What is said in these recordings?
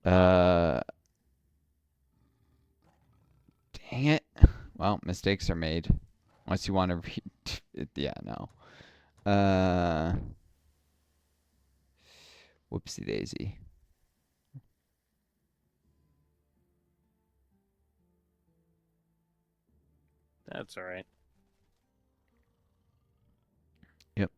Uh, Dang it. Well, mistakes are made. Unless you want to read. Yeah, no. Uh, Whoopsie daisy. That's all right. Yep.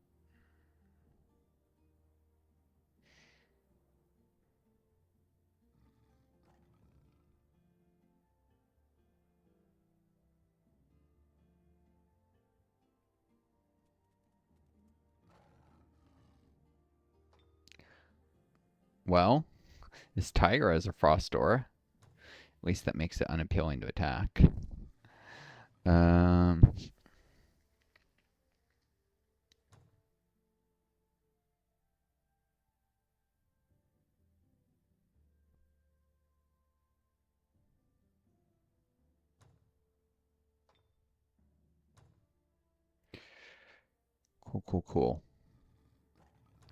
Well, this tiger has a frost aura. At least that makes it unappealing to attack. Um, cool.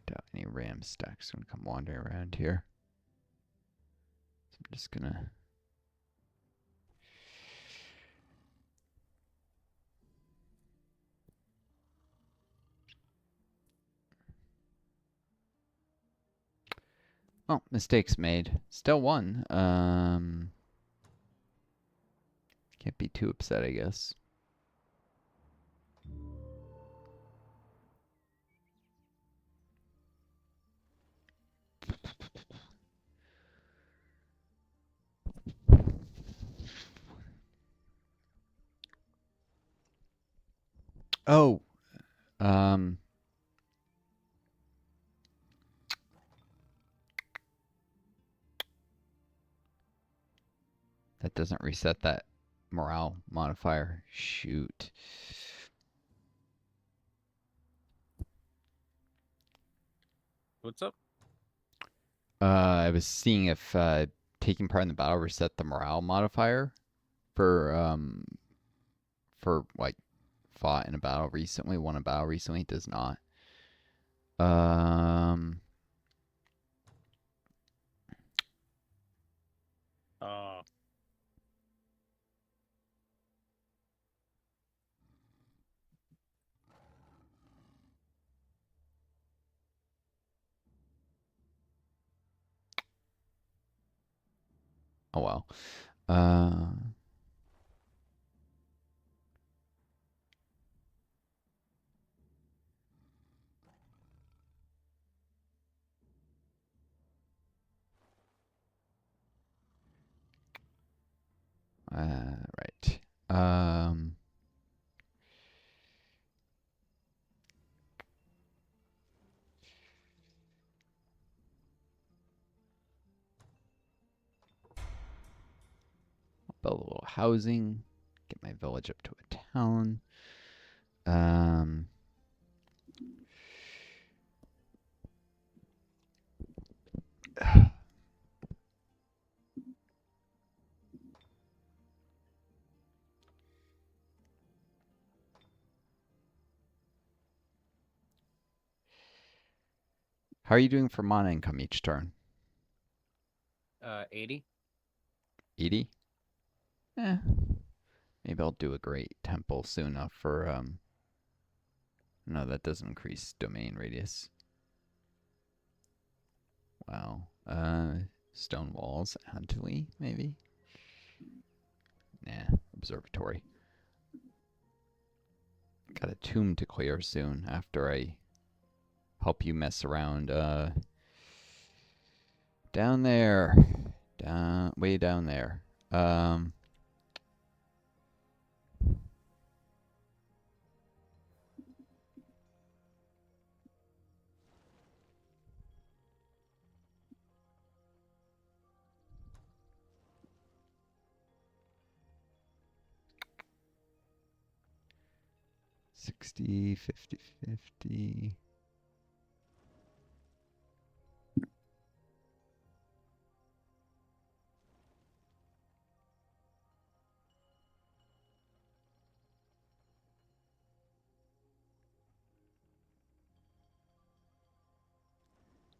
Doubt any ram stacks gonna come wandering around here. So I'm just gonna. Oh, mistakes made. Still won. Can't be too upset, I guess. Oh, um, that doesn't reset that morale modifier. Shoot. What's up? I was seeing if taking part in the battle reset the morale modifier for like fought in a battle recently, won a battle recently. It does not. Um. Uh, Oh well. Uh. Right. Um. Build a little housing. Get my village up to a town. Um. How are you doing for mana income each turn? 80. 80? Eh. Maybe I'll do a great temple soon enough for No, that doesn't increase domain radius. Wow. Stone walls, Antley, maybe? Nah, observatory. Got a tomb to clear soon after I help you mess around. Down there. Way down there. Um, 60, 50, 50.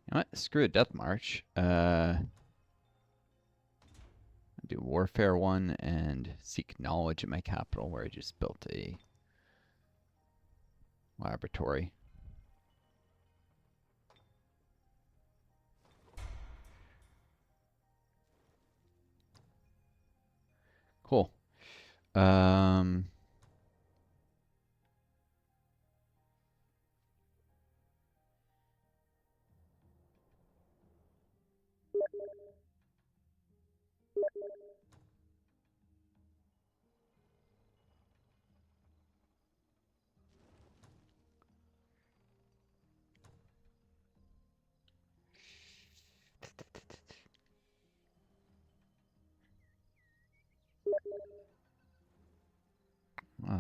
You know what? Screw a death march. warfare one and seek knowledge at my capital, where I just built a laboratory. Cool. Um,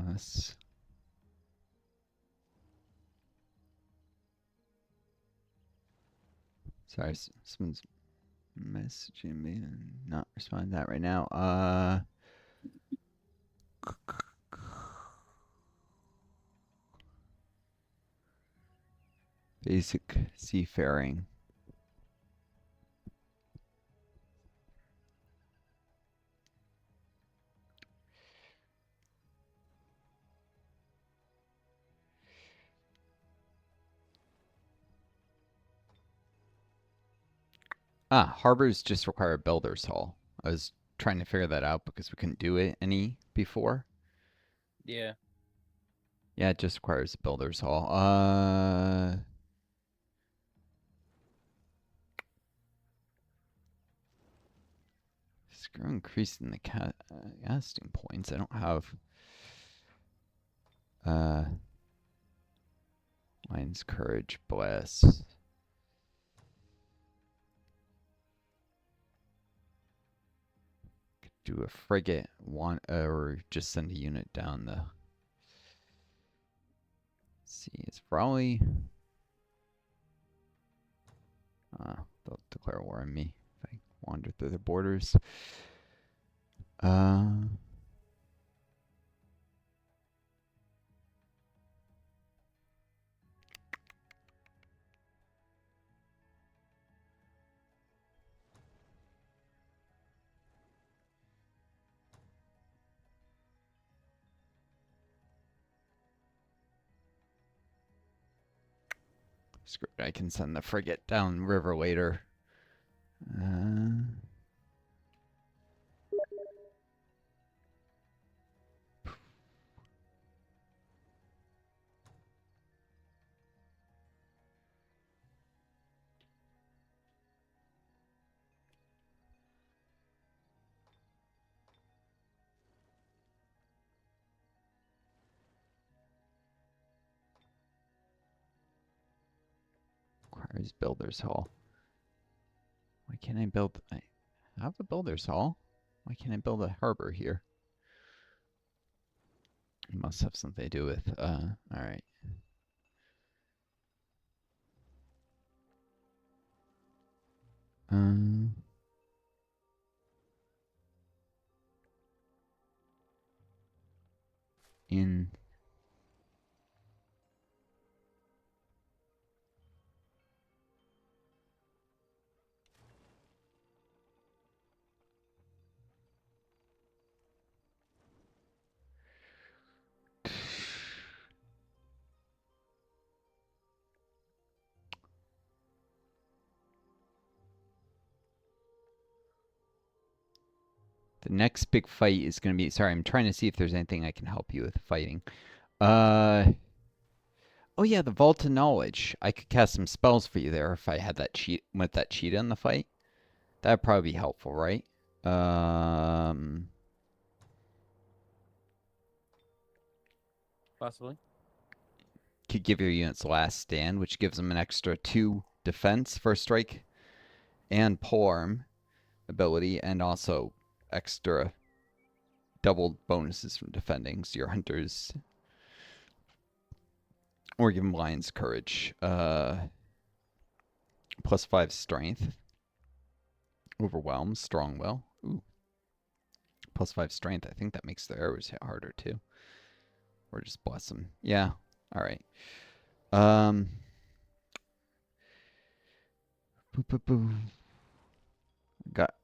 that's sorry. Someone's messaging me and not responding to that right now. Basic seafaring. Harbors just require a builder's hall. I was trying to figure that out because we couldn't do it any before. Yeah. Yeah, it just requires a builder's hall. Screw increasing the casting points. I don't have Lion's Courage, Bless. Could do a frigate, or just send a unit down the sea. It's probably they'll declare war on me if I wander through the borders. Screw it, I can send the frigate down river later. Requires builder's hall. Why can't I build? I have a builder's hall. Why can't I build a harbor here? It must have something to do with. All right. In the next big fight is going to be. Sorry, I'm trying to see if there's anything I can help you with fighting. Oh yeah, the Vault of Knowledge. I could cast some spells for you there if I had that cheetah in the fight. That'd probably be helpful, right? Possibly. Could give your units last stand, which gives them an extra 2 defense, first strike, and polearm ability, and also extra double bonuses from defending. So your hunters, or give them Lion's Courage, +5 strength, overwhelm, strong will. Ooh, +5 strength. I think that makes the arrows hit harder too, or just bless them. Yeah. All right. Boo, boo, boo. Got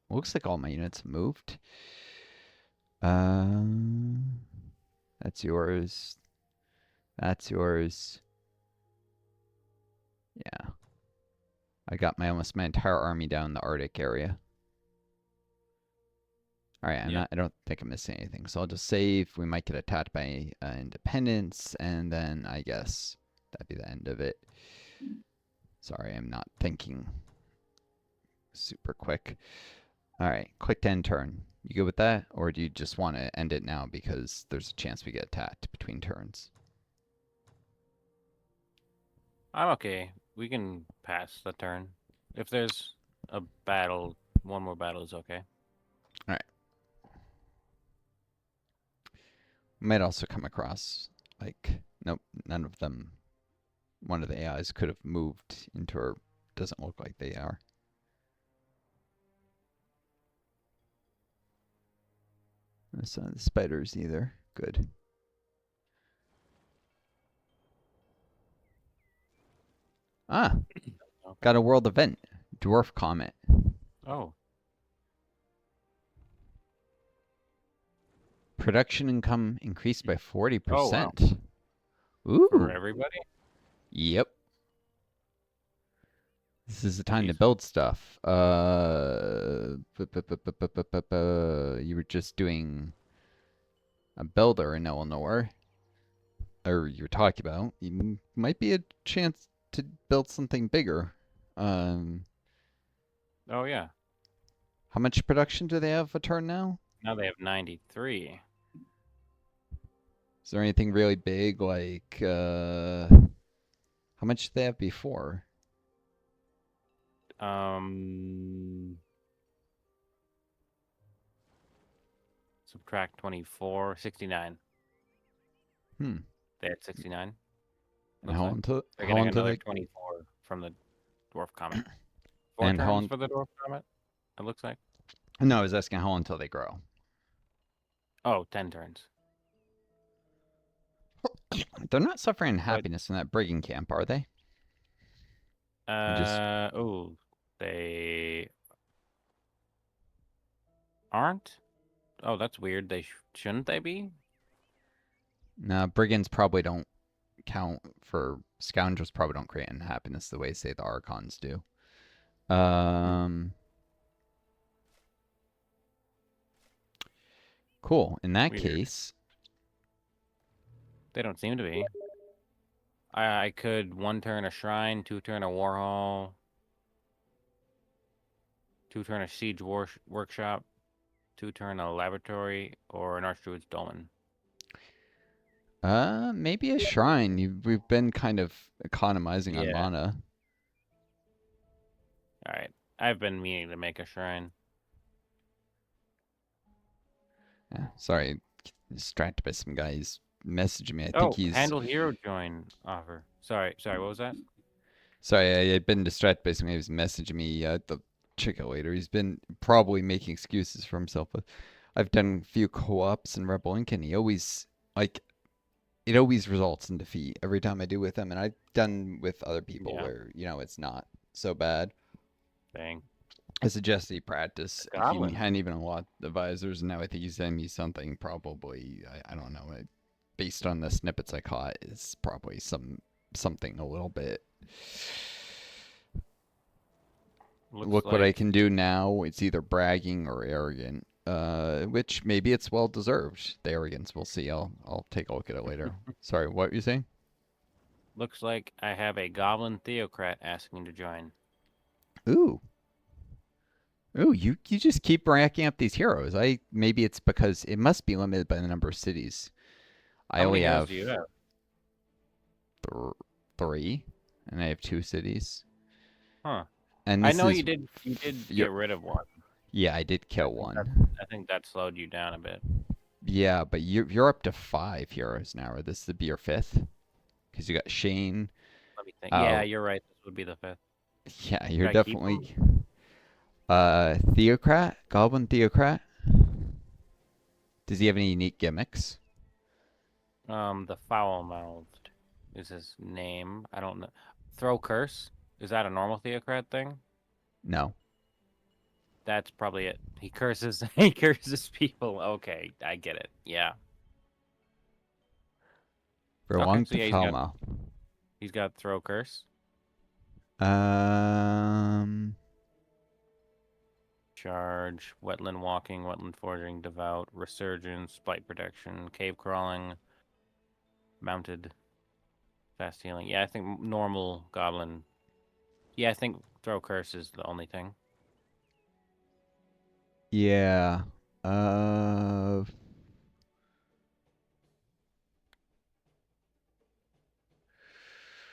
Looks like all my units moved. Um, that's yours. That's yours. Yeah. I got almost my entire army down in the Arctic area. All right, Yep. I don't think I'm missing anything, so I'll just save. We might get attacked by independence, and then I guess that'd be the end of it. Sorry, I'm not thinking super quick. All right, quick to end turn. You good with that, or do you just want to end it now because there's a chance we get attacked between turns? I'm okay. We can pass the turn. If there's a battle, one more battle is okay. All right. Might also come across like nope, none of them. One of the AIs could have moved into her. Doesn't look like they are. That's not the spiders either. Good. Ah, Oh. got a world event. Dwarf comet. Oh. Production income increased by Oh wow. 40%. For Ooh. everybody? Yep. This is the time to Jeez. build stuff. You were just doing a builder in Illinois, or you were talking about. You might be a chance to build something bigger. Um, Oh yeah. how much production do they have a turn now? Now they have 93. Is there anything really big like how much did they have before? Um Subtract 24, 69. Hmm. They had 69. And Looks like they're how getting until another they 24 from the dwarf comet. Four and how turns long? for the dwarf comet. It looks like. No, I was asking how until they grow. Oh, 10 turns. They're not suffering But happiness in that brigging camp, are they? Just oh, they aren't. Oh, that's weird. Shouldn't they be? no, brigands probably don't count for scoundrels. Probably don't create unhappiness the way say the archons do. Hmm. Um, cool. In that Weird. case, They don't seem to be. I could one turn a shrine, two turn a war hall, two turn a siege workshop, two turn a laboratory, or an archdruid's dolmen. maybe a shrine. We've been kind of economizing on Yeah. mana. All right. I've been meaning to make a shrine. Yeah, sorry, distracted by some guys messaging me. I think Oh, he's handle hero join offer. Sorry. What was that? sorry. I've been distracted by some guys messaging me. The check it later. He's been probably making excuses for himself, but I've done a few co-ops in Rebel Inc. and he always like it always results in defeat every time I do with him, and I've done with other people Yeah. where it's not so bad. Dang. I suggest he practice. He Goblin. hadn't even a lot of advisors, and now I think he's sending me something. Probably I don't know. Based on the snippets I caught, is probably something a little bit. Looks Look what I like can do now. It's either bragging or arrogant. Which maybe it's well deserved. The arrogance, we'll see. I'll take a look at it later. Sorry, what were you saying? looks like I have a goblin theocrat asking to join. Ooh, ooh, you just keep racking up these heroes. I maybe it's because it must be limited by the number of cities. I How many only heroes have do you have? th- three, and I have two cities. Huh. And I this know is you did get rid of one. yeah, I did I kill think that one. I think that slowed you down a bit. Yeah, but you're up to five heroes now. Or this would be your fifth because you got Shane. Let me think. Yeah, Oh, you're right. This would be the fifth. yeah, Should you're I keep them? definitely Theocrat, Goblin Theocrat. Does he have any unique gimmicks? The foul mouthed is his name. I don't know. Throw curse. Is that a normal theocrat thing? No. That's probably it. He curses. He curses people. Okay, I get it. Yeah. Okay, Prolonged so to yeah, FOMO. he's got throw curse, Um, charge, wetland walking, wetland foraging, devout, resurgence, blight protection, cave crawling, mounted, fast healing. Yeah, I think normal goblin. Yeah, I think throw curse is the only thing. yeah. Uh,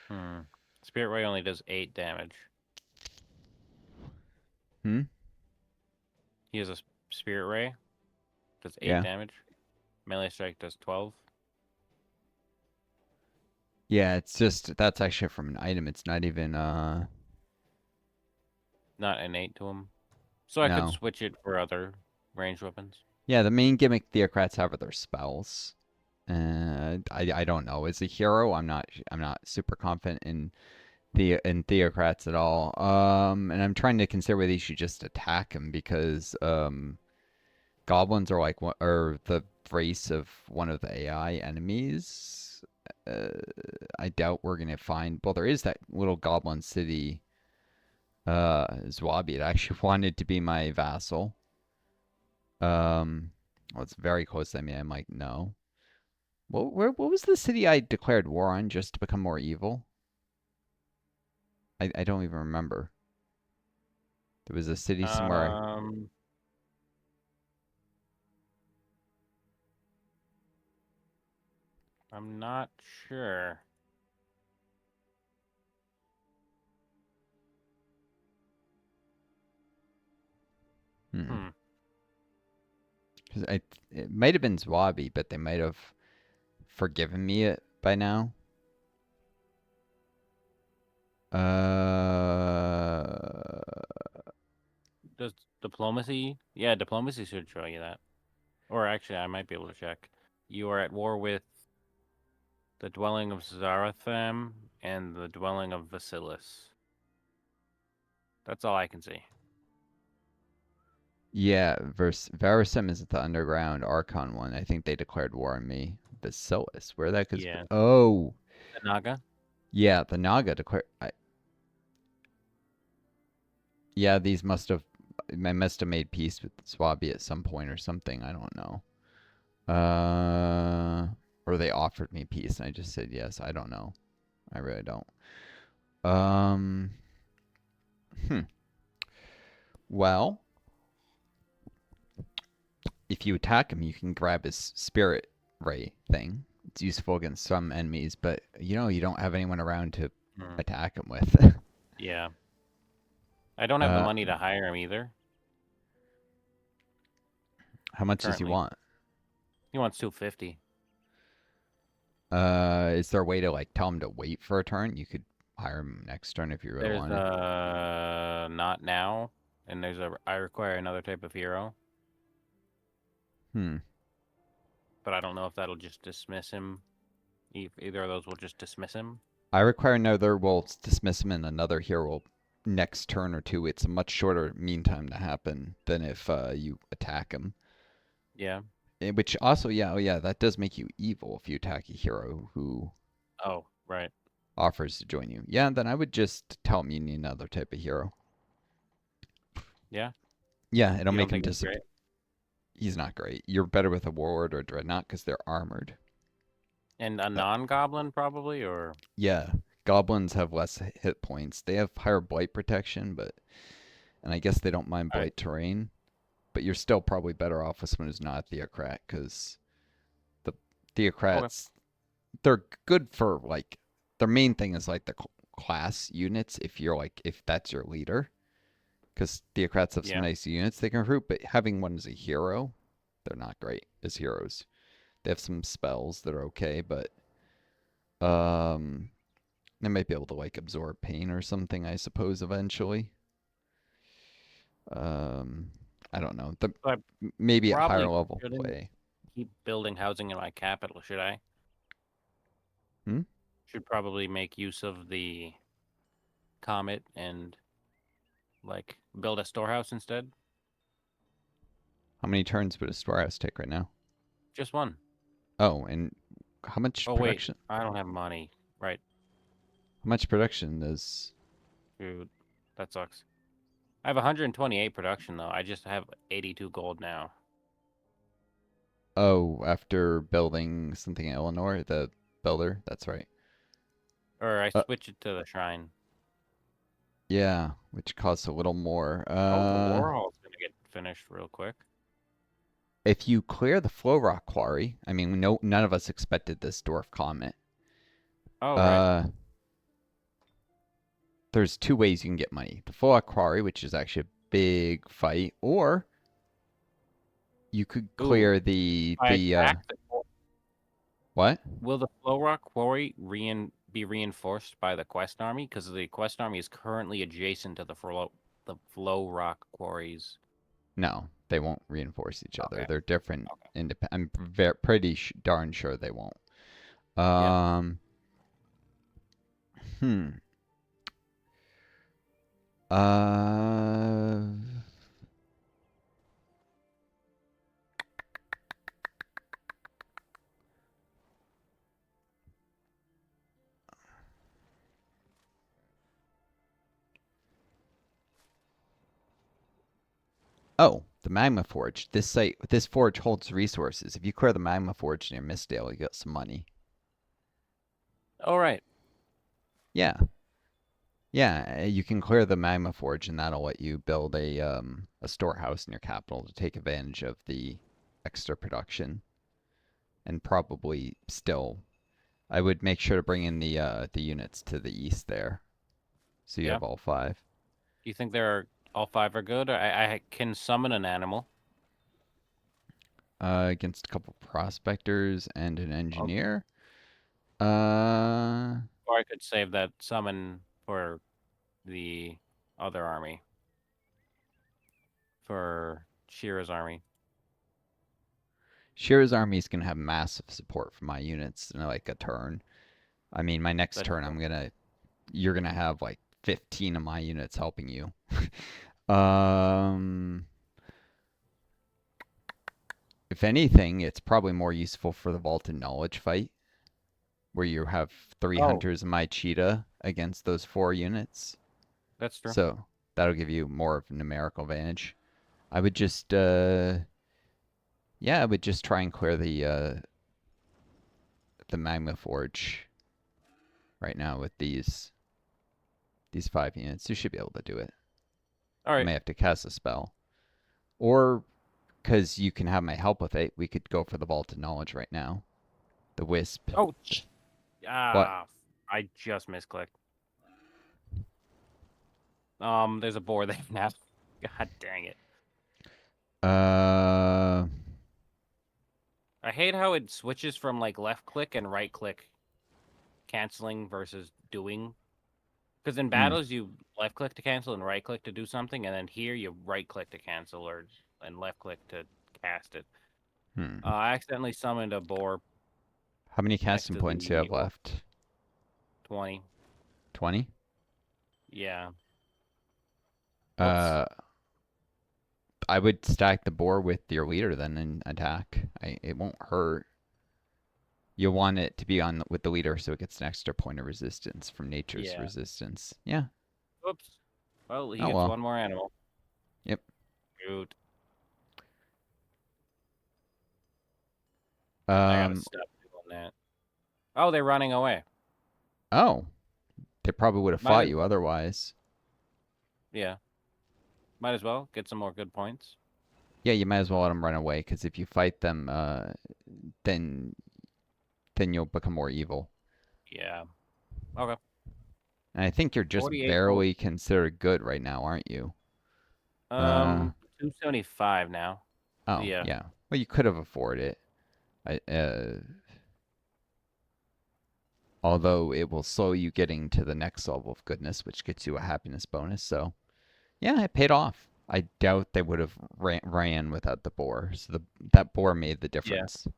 Hmm. Spirit ray only does 8 damage. hmm? He has a spirit ray, does 8 Yeah. damage. Melee strike does 12. Yeah, it's just that's actually from an item. It's not even Not innate to him. So I could no. switch it for other ranged weapons. Yeah, the main gimmick theocrats have are their spells. I don't know. As a hero, I'm not super confident in theocrats at all. And I'm trying to consider whether you should just attack him because goblins are like what are the race of one of the AI enemies. Uh, I doubt we're gonna find. Well, there is that little goblin city. Zwabi. It actually wanted to be my vassal. Well, it's very close. I mean, I'm like, no. What was the city I declared war on just to become more evil? I don't even remember. There was a city somewhere. Um, I'm not sure. Hmm. Hmm. 'Cause it might have been Zwabi, but they might have forgiven me it by now. Uh, Does diplomacy? Yeah, diplomacy should show you that. Or actually, I might be able to check. You are at war with the dwelling of Zaratham and the dwelling of Vasilis. That's all I can see. yeah, Verisem is the underground Archon one. I think they declared war on me. Basilis, where that goes? Yeah. Oh, The Naga? yeah, the Naga declared. Yeah, these must have. I must have made peace with Swabi at some point or something. I don't know. Or they offered me peace and I just said yes. I don't know. I really don't. Um, hmm. Well, if you attack him, you can grab his spirit ray thing. It's useful against some enemies, but you don't have anyone around to Hmm. attack him with. Yeah. I don't have the uh, money to hire him either, how much does he currently. want? He wants 250. Is there a way to like tell him to wait for a turn? You could hire him next turn if you really There's wanted. not now, and there's a I require another type of hero, Hmm. but I don't know if that'll just dismiss him. If either of those will just dismiss him. I require another. We'll dismiss him and another hero next turn or two. It's a much shorter mean time to happen than if you attack him. Yeah. Which also, yeah, oh yeah, that does make you evil if you attack a hero who Oh, right. offers to join you. Yeah, then I would just tell him you need another type of hero. Yeah. Yeah, it'll You don't make him think he's disappear. great? He's not great. You're better with a warlord or a dreadnought because they're armored. And a But non-goblin probably, or yeah, goblins have less hit points. They have higher blight protection, but and I guess they don't mind I blight terrain. But you're still probably better off with someone who's not a theocrat because the okay. theocrats they're good for like their main thing is like the class units if you're like if that's your leader because theocrats have some Yeah. nice units they can recruit, but having one as a hero, they're not great as heroes. They have some spells that are okay, but um, they might be able to like absorb pain or something, I suppose, eventually. Um, I don't know. So I Maybe at higher probably level shouldn't play. keep building housing in my capital, should I? Hmm? Should probably make use of the comet and like build a storehouse instead. How many turns would a storehouse take right now? Just one. Oh, and how much Oh wait, production? I don't have money. Right. How much production does? Dude, that sucks. I have 128 production though. I just have 82 gold now. Oh, after building something in Illinois, the builder. That's right. Or I Uh, switch it to the shrine. yeah, which costs a little more. Oh, the Warhol's gonna get finished real quick. If you clear the flow rock quarry, I mean, no, none of us expected this dwarf comet. Oh, right. Uh, there's two ways you can get money: the flow rock quarry, which is actually a big fight, or you could Ooh, clear if the I the attack the what? will the Flow Rock Quarry be reinforced by the Quest Army? Because the Quest Army is currently adjacent to the Flow Rock Quarries. No, they won't reinforce each other. Okay. They're different. Okay. I'm pretty darn sure they won't. Yeah. Um, hmm. Uh, oh, the magma forge. This forge holds resources. If you clear the magma forge near Mistdale, you get some money. All right. Yeah, yeah. You can clear the magma forge, and that'll let you build a storehouse in your capital to take advantage of the extra production, and probably still. I would make sure to bring in the units to the east there, so you Yeah. have all five. Do you think all five are good? I can summon an animal. Against a couple prospectors and an Okay. engineer. Uh, Or I could save that summon for the other army, for Shira's army. Shira's army is gonna have massive support from my units in like a turn. I mean, my next That's turn, true. you're gonna have like 15 of my units helping you. um, if anything, it's probably more useful for the vaulted knowledge fight, where you have three Oh, hunters and my cheetah against those four units. that's true. So that'll give you more of a numerical advantage. I would just, yeah, I would just try and clear the magma forge right now with these 5 units. You should be able to do it. All You right. may have to cast a spell, or because you can have my help with it, we could go for the vaulted knowledge right now. The wisp. Oh, The, what? ah, I just misclicked. There's a boar there now. God dang it. Uh, I hate how it switches from like left click and right click canceling versus doing. Because in hmm, battles you left click to cancel and right click to do something, and then here you right click to cancel or and left click to cast it. hmm. I accidentally summoned a boar How many next casting to points do you the have left? 20. 20. Yeah. Whoops. Uh, I would stack the boar with your leader then and attack. It won't hurt. You'll want it to be on with the leader so it gets an extra point of resistance from nature's Yeah. resistance. Yeah. Whoops. Well, he Oh gets well. one more animal. Yep. Shoot. I gotta Um. stop doing that. Oh, they're running away. Oh, they probably would have Might fought as you otherwise. yeah. Might as well get some more good points. Yeah, you might as well let them run away because if you fight them, then then you'll become more evil. Yeah. Okay. And I think you're just 48 gold. barely considered good right now, aren't you? Uh. 275 now. Oh Yeah. yeah. Well, you could have afforded it. Although it will slow you getting to the next level of goodness, which gets you a happiness bonus. So yeah, it paid off. I doubt they would have ran without the boar. So that boar made the Yeah. difference.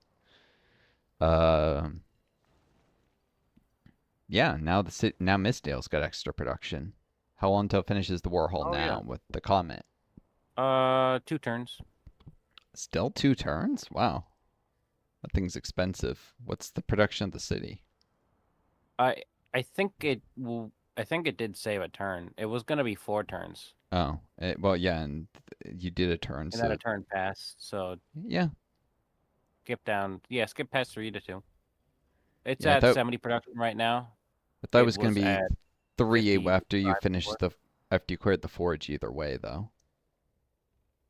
Uh, yeah. Now Mistdale's got extra production. How long till it finishes the Warhol Oh yeah. now with the comet? 2 turns. Still 2 turns? Wow. That thing's expensive. What's the production of the city? I I think it will. I think it did save a turn. It was gonna be 4 turns, Oh, well, yeah, and you did a turn, and then a so turn passed. So yeah. skip down. Yeah, skip past 3 to 2. It's Yeah, at 70 production right now. I thought it It was gonna was be at 3 after you 55 finished before. after you cleared the forge either way though.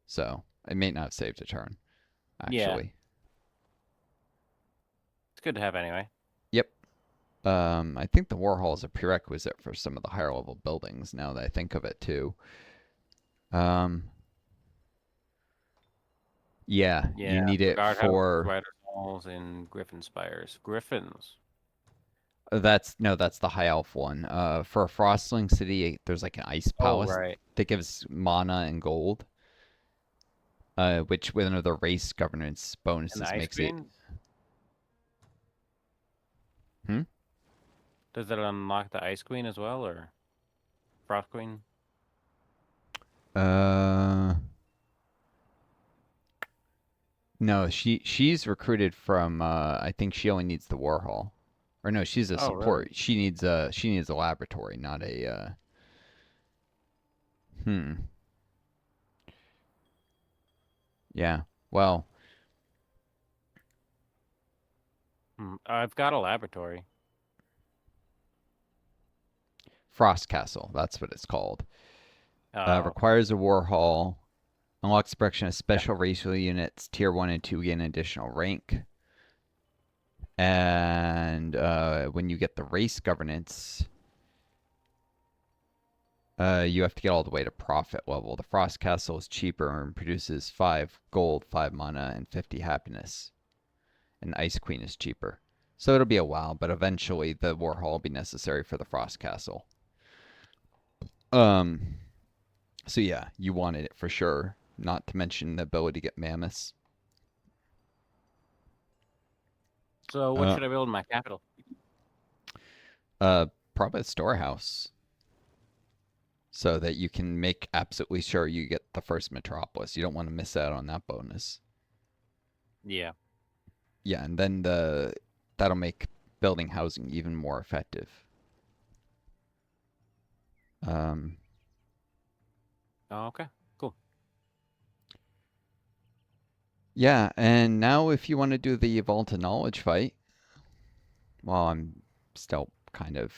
So it may not have saved a turn, Yeah, actually. it's good to have anyway. Yep. I think the war hall is a prerequisite for some of the higher level buildings now that I think of it too. Um, yeah, you Yeah, need for it guardhouses, for riders halls, and griffin spires. Griffins. that's no, that's the high elf one. For a Frostling city, there's like an ice Oh, palace right. that gives mana and gold. Which with another race governance And the bonuses ice makes it. queen. Hmm? Does it unlock the ice queen as well, or frost queen? Uh, no, she's recruited from. I think she only needs the Warhol, or no, she's a Oh, really? support. She needs a laboratory, not a. Hmm. Yeah. Well, I've got a laboratory. Frost Castle. That's what it's called. Oh, Requires a Warhol. Unlocks production of yeah. special racial units. Tier 1 and 2 gain additional rank. And when you get the race governance, you have to get all the way to profit level. The Frost Castle is cheaper and produces 5 gold, 5 mana, and 50 happiness. And Ice Queen is cheaper. So it'll be a while, but eventually the Warhol will be necessary for the Frost Castle. Um, so yeah, you wanted it for sure. Not to mention the ability to get mammoths. So what Uh, should I build in my capital? uh, Probably a storehouse, so that you can make absolutely sure you get the first metropolis. You don't want to miss out on that bonus. Yeah. Yeah, and then that'll make building housing even more effective. Um, Oh, okay. Cool. yeah, and now if you want to do the Vault of Knowledge fight, well, I'm still kind of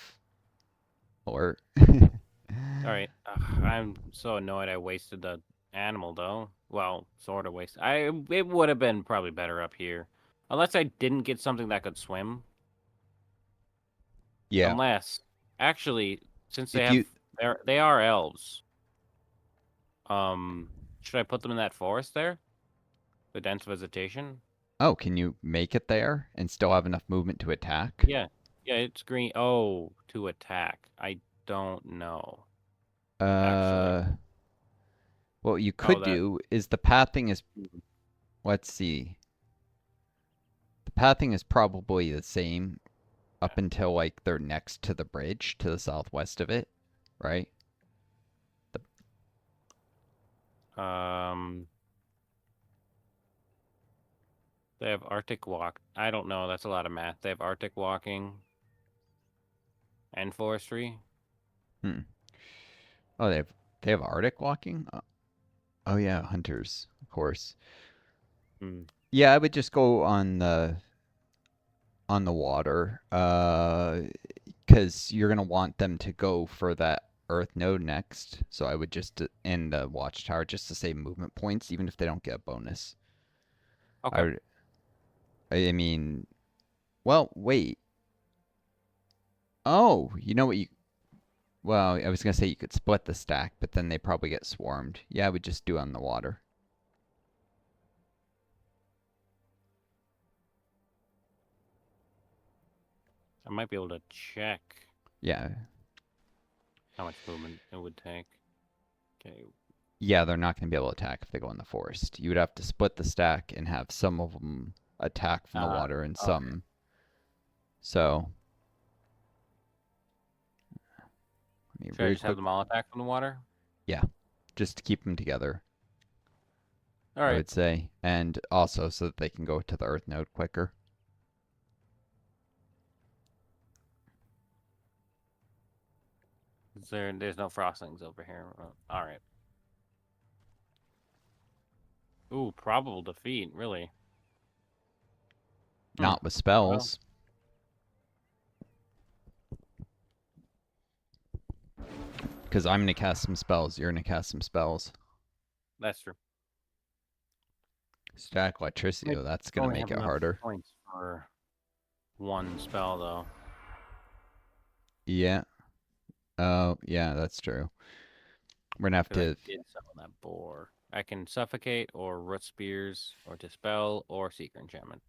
alert. All right. I'm so annoyed I wasted the animal though. Well, sort of wasted. It would have been probably better up here, unless I didn't get something that could swim. Yeah, Unless, actually, since if you they are elves. Should I put them in that forest there? The dense vegetation? can you make it there and still have enough movement to attack? Yeah. Yeah, it's green. Oh, to attack. I don't know, actually. Uh, what you Oh, could that. do is the pathing is, let's see, the pathing is probably the same up until like they're next to the bridge to the southwest of it, right? The, Um, they have Arctic walk. I don't know. That's a lot of math. They have Arctic walking and forestry. hmm. Oh, they have Arctic walking. Oh yeah, hunters, of course. Hmm. Yeah, I would just go on the water, because you're gonna want them to go for that Earth node next. So I would just end the watchtower just to save movement points, even if they don't get a bonus. I Okay. would, I mean, well, wait. Oh, you know what you? Well, I was gonna say you could split the stack, but then they probably get swarmed. Yeah, I would just do on the water. I might be able to check Yeah, how much movement it would take. Okay. yeah, they're not gonna be able to attack if they go in the forest. You would have to split the stack and have some of them attack from the Uh, water and okay. some. So let me Should I really just have quick. them all attack from the water? Yeah, just to keep them together. All I right. would say, and also so that they can go to the Earth node quicker. There's no frostings over here. All right. Ooh, probable defeat. Really? Hmm. Not with Well, spells. Because I'm going to cast some spells. You're going to cast some spells. that's true. Static electricity, I though, that's going to only make have it enough harder. points for one spell, though. Yeah. Oh, yeah, that's true. We're going to have Because I to. did summon that boar. I can suffocate or root spears or dispel or secret enchantment.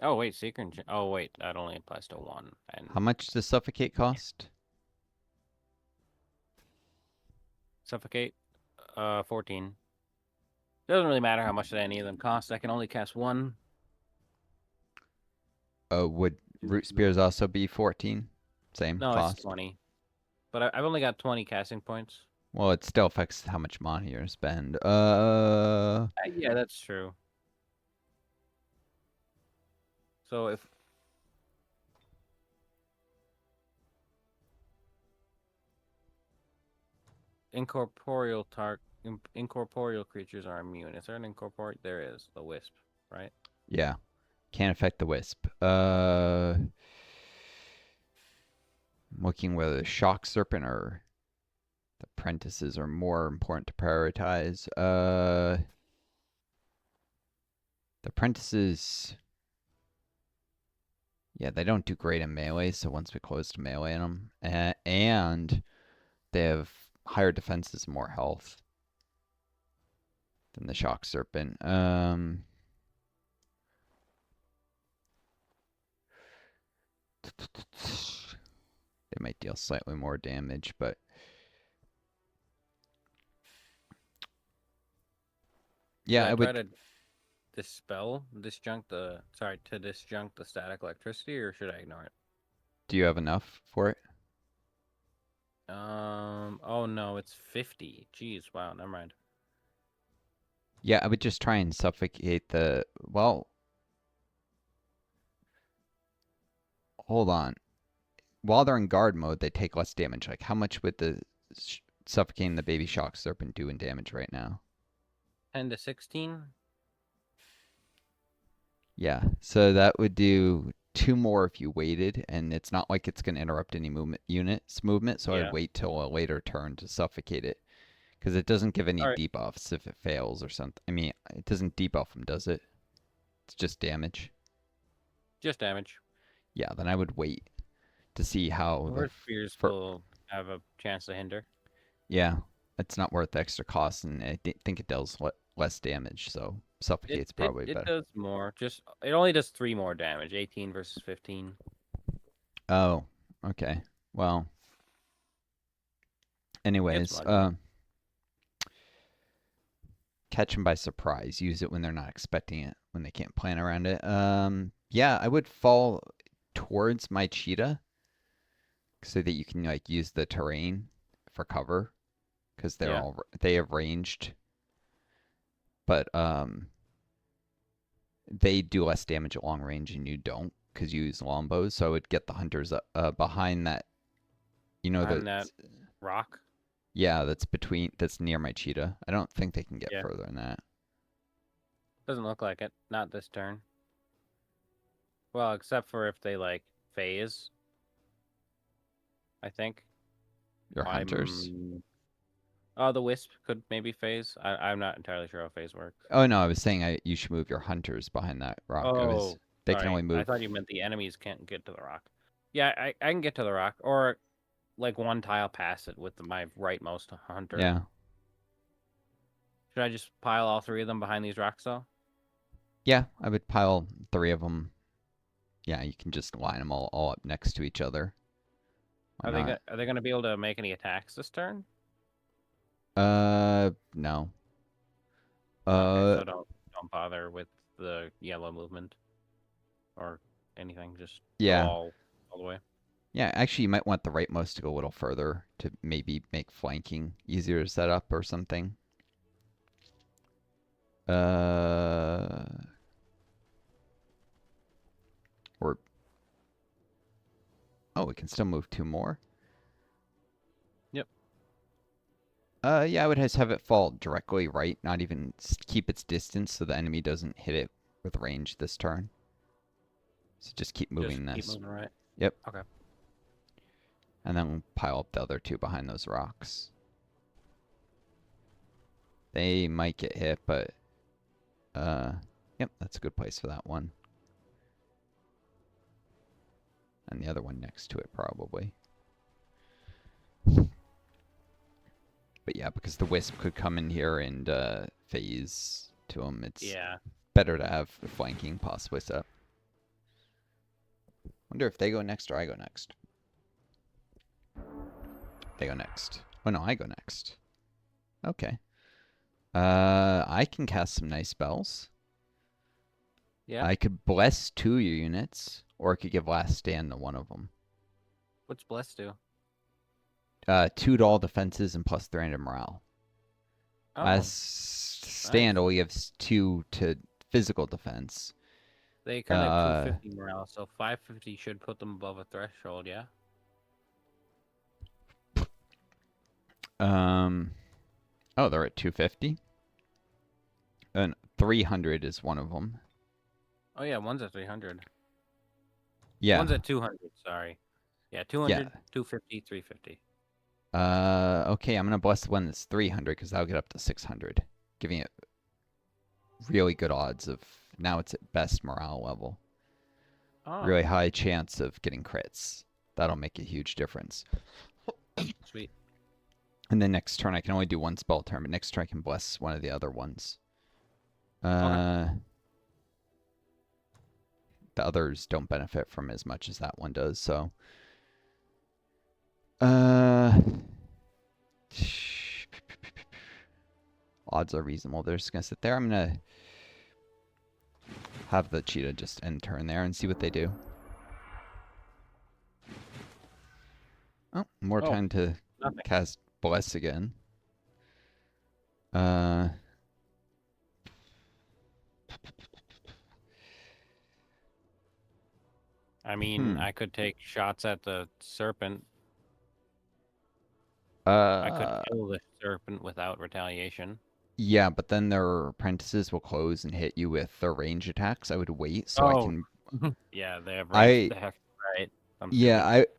Oh wait, secret enchantment. Oh wait, that only applies to one. How And much does suffocate cost? suffocate, 14. Doesn't really matter how much any of them cost. I can only cast one. Would root spears also be 14? Same No, it's cost. 20. But I've only got 20 casting points. Well, it still affects how much mana you spend. Yeah, that's true. So if incorporeal creatures are immune. Is there an incorporeal? There is. The wisp, right? Yeah, can't affect the wisp. Looking whether the shock serpent or the apprentices are more important to prioritize. The apprentices, yeah, they don't do great in melee, so once we close to melee in them, and they have higher defenses, more health than the shock serpent. They might deal slightly more damage, but Should yeah, I I try would. to disjunct the static electricity, or should I ignore it? Do you have enough for it? Oh no, it's 50. Jeez, wow, never mind. Yeah, I would just try and suffocate the. Well, hold on. While they're in guard mode, they take less damage. Like, how much would the suffocating the baby shock serpent do in damage right now? 10 to 16? Yeah, so that would do two more if you waited, and it's not like it's going to interrupt any unit's movement, so I'd Yeah. wait till a later turn to suffocate it. Because it doesn't give any All right, debuffs if it fails or something. I mean, it doesn't debuff them, does it? It's just damage. just damage. Yeah, then I would wait to see how the. Word spears For, will have a chance to hinder. yeah, it's not worth the extra cost, and I think it does less damage, so It suffocate's it probably it better. does more. Just it only does 3 more damage. 18 versus 15. Oh, okay. Well, It's anyways, mudgy. catch them by surprise. Use it when they're not expecting it, when they can't plan around it. Yeah, I would fall towards my cheetah so that you can like use the terrain for cover because Yeah. they have ranged, but they do less damage at long range and you don't because you use longbows. So I would get the hunters behind that. You know Behind the that rock. yeah that's near my cheetah. I don't think they can get Yeah. further than that. Doesn't look like it. Not this turn. Well, except for if they like phase, I think. Your hunters. I'm Oh, the wisp could maybe phase. I'm not entirely sure how phase works. Oh no, I was saying you should move your hunters behind that rock. I was Oh, they can only sorry. I move. thought you meant the enemies can't get to the rock. Yeah, I can get to the rock, or like one tile past it with my rightmost hunter. Yeah, Should I just pile all 3 of them behind these rocks, though? yeah. I would pile three of them. Yeah, you can just line them all up next to each other. Why not? Are they gonna be able to make any attacks this turn? No. Okay, Uh, so don't bother with the yellow movement or anything. Just go yeah. all the way. Yeah, actually, you might want the rightmost to go a little further to maybe make flanking easier to set up or something. Uh, or oh, we can still move 2 more. Yep. Yeah, I would just have it fall directly right, not even keep its distance so the enemy doesn't hit it with range this turn. So just keep Just moving keep this. moving right. Yep. Okay. And then we'll pile up the other 2 behind those rocks. They might get hit, but yep, that's a good place for that one. And the other one next to it probably. But yeah, because the wisp could come in here and phase to them, it's Yeah. better to have the flanking possibly set up. Wonder if they go next or I go next. They go next. Oh no, I go next. Okay. I can cast some nice spells. Yeah. I could bless 2 of your units, or I could give last stand to one of them. What's blessed do? 2 to all defenses and plus 300 morale. Oh, Last stand nice. only gives 2 to physical defense. They currently have Uh, 250 morale, so 550 should put them above a threshold. Yeah. um, oh, they're at 250. And 300 is one of them. Oh yeah, one's at 300. Yeah, One's at 200. Sorry. Yeah, yeah. 200, 250, 350. Okay, I'm gonna bless the one that's 300 because that'll get up to 600, giving it really good odds of now it's at best morale level. Oh, Really high chance of getting crits. That'll make a huge difference. sweet. And then next turn I can only do 1 spell turn, but next turn I can bless one of the other ones. Okay. The others don't benefit from as much as that one does, so. Uh, Odds are reasonable. They're just gonna sit there. I'm gonna have the cheetah just end turn there and see what they do. Oh, more Oh, time to nothing. cast bless again. Uh, I mean, hmm. I could take shots at the serpent. I could Uh, kill the serpent without retaliation. yeah, but then their apprentices will close and hit you with their range attacks. I would wait so I Oh, can. yeah, they have range I attack. Right. I'm yeah, stupid.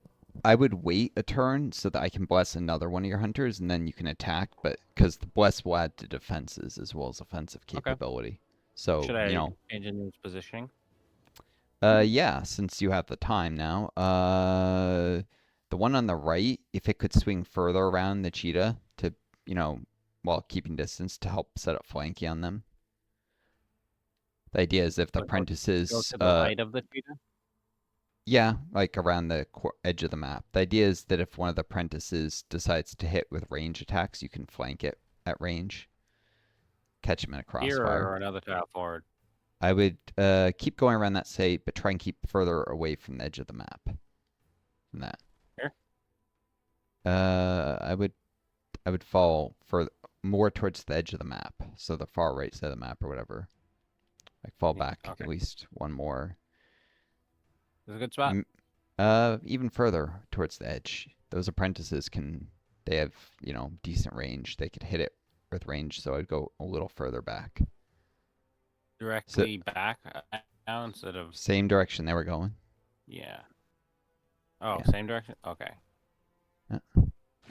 I would wait a turn so that I can bless another one of your hunters and then you can attack. But because the bless will add to defenses as well as offensive Okay. capability. So Should I change Indian's positioning? yeah, since you have the time now. The one on the right, if it could swing further around the cheetah to, you know, while keeping distance to help set up flanking on them. The idea is if the So go apprentices, to the right of the cheetah? yeah, like around the edge of the map. The idea is that if one of the apprentices decides to hit with range attacks, you can flank it at range, catch him in a Here crossfire. or another tile forward? I would keep going around that site, but try and keep further away from the edge of the map than that. Here? I would fall for more towards the edge of the map, so the far right side of the map or whatever. Like fall Yeah, back okay. at least one more. This is a good spot. Even further towards the edge. Those apprentices they have, decent range. They could hit it with range, so I'd go a little further back. So Directly back now instead of... same direction they were going. Yeah. Oh, Yeah. same direction? Okay.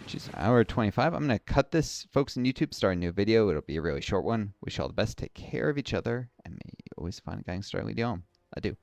Jeez, hour 25. I'm going to cut this, folks, on YouTube, start a new video. It'll be a really short one. Wish you all the best. Take care of each other, and may you always find a guy starting with you on. Adieu.